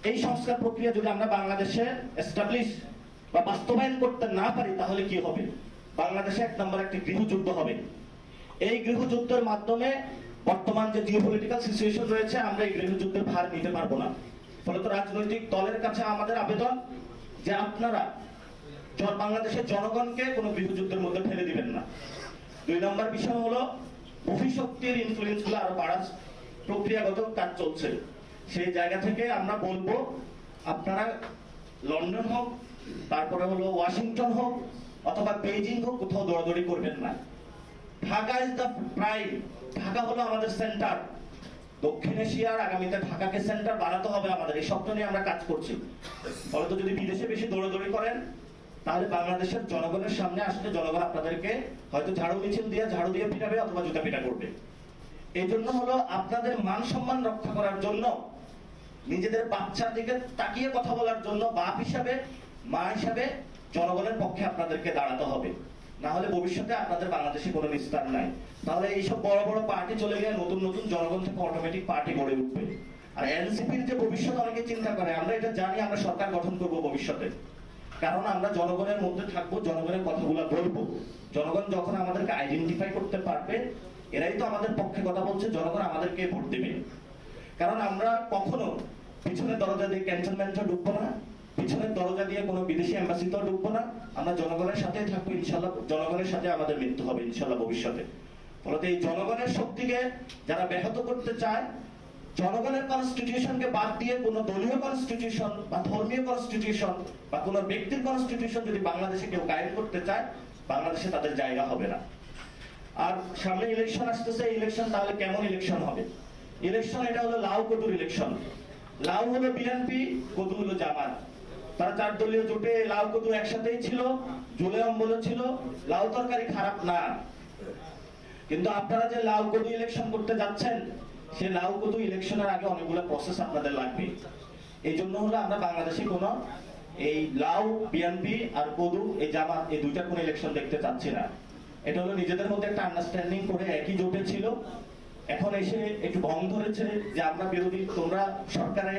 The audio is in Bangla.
এই সংস্কার প্রক্রিয়া যদি আমরা বাংলাদেশে এস্টাবলিশ বা বাস্তবায়ন করতে না পারি তাহলে কি হবে? বাংলাদেশে এক নম্বর একটি গৃহযুদ্ধ হবে। এই গৃহযুদ্ধের মাধ্যমে বর্তমান যে জিওপলিটিক্যাল সিচুয়েশন রয়েছে, আমরা এই গৃহযুদ্ধের ভার নিতে পারবো না। ফলত রাজনৈতিক দলের কাছে আমাদের আবেদন যে আপনারা বাংলাদেশের জনগণকে কোনো গৃহযুদ্ধের মধ্যে ফেলে দিবেন না। 2 নম্বর বিষয় হলো অভিশক্তির ইনফ্লুয়েন্স গুলো আরো বাড়ার প্রক্রিয়াগত কাজ চলছে। সেই জায়গা থেকে আমরা বলবো আপনারা লন্ডন হোক, তারপরে হলো ওয়াশিংটন হোক অথবা বেইজিং হোক, কোথাও দৌড়াদৌড়ি করবেন না। Dhaka is the prime. Dhaka হলো আমাদের সেন্টার। দক্ষিণ এশিয়ার আগামীতে ঢাকাকে সেন্টার বানাতে হবে আমাদের। এই স্বপ্ন নিয়ে আমরা কাজ করছি। ফলত যদি বিদেশে বেশি দৌড়াদৌড়ি করেন তাহলে বাংলাদেশের জনগণের সামনে আসলে জনগণ আপনাদেরকে হয়তো ঝাড়ু মিছিল দিয়ে ঝাড়ু দিয়ে পিটাবে অথবা জুতা পিটা করবে। এই জন্য হলো আপনাদের মান সম্মান রক্ষা করার জন্য, নিজেদের বাচ্চার দিকে তাকিয়ে কথা বলার জন্য বাপ হিসাবে, মা হিসাবে জনগণের পক্ষে আপনাদেরকে দাঁড়াতে হবে। না হলে ভবিষ্যতে আপনাদের বাংলাদেশে কোনো নিস্তার নাই। তাহলে এইসব বড় বড় পার্টি চলে গিয়ে নতুন নতুন জনগণ থেকে অটোমেটিক পার্টি গড়ে উঠবে। আর এনসিপির যে ভবিষ্যৎ অনেকে চিন্তা করে, আমরা এটা জানি আমরা সরকার গঠন করব ভবিষ্যতে। কারণ আমরা জনগণের মধ্যে থাকবো, জনগণের কথাগুলো বলবো। জনগণ যখন আমাদেরকে আইডেন্টিফাই করতে পারবে, এরাই তো আমাদের পক্ষে কথা বলছে, জনগণ আমাদেরকে ভোট দেবে। কারণ আমরা কখনো পিছনের দরজা দিয়ে ক্যান্টনমেন্টে ঢুকবো না, পিছনের দরজা দিয়ে কোনো বিদেশি এম্বাসিতেও ঢুকবো না। আমরা জনগণের সাথেই থাকবো ইনশাল্লাহ। জনগণের সাথে আমাদের মৃত্যু হবে ইনশাল্লাহ ভবিষ্যতে। ফলত এই জনগণের শক্তিকে যারা ব্যাহত করতে চায়, জনগণের কনস্টিটিউশনকে বাদ দিয়ে কোন দলীয় কনস্টিটিউশন বা ধর্মীয় কনস্টিটিউশন বা কোন ব্যক্তির কনস্টিটিউশন যদি বাংলাদেশে কেউ কায়েম করতে চায়, বাংলাদেশে তাদের জায়গা হবে না। আর সামনে ইলেকশন আসতেছে। ইলেকশন তাহলে কেমন ইলেকশন হবে? ইলেকশন এটা হলো লাউ কদুর ইলেকশন। লাউ হলো বিএনপি, কদু হলো জামাত। তারা 4 দলীয় জোটে লাউ কদু একসাথেই ছিল, জুলে অম্বল ছিল। লাউ তরকারি খারাপ না, কিন্তু আপনারা যে লাউ কদু ইলেকশন করতে যাচ্ছেন, সে লাউ কদু ইলেকশনের আগে অনেকগুলো প্রসেস আপনাদের লাগবে। এই জন্য হলো আমরা বাংলাদেশে কোন এই লাউ বিএনপি আর কদু এই জামাত এই দুইটা কোন ইলেকশন দেখতে চাচ্ছি না। এটা হলো নিজেদের মধ্যে একটা আন্ডারস্ট্যান্ডিং করে একই জোটে ছিল, এখন এসে একটু ভং ধরেছে যে আমরা বিরোধী, তোমরা সরকারে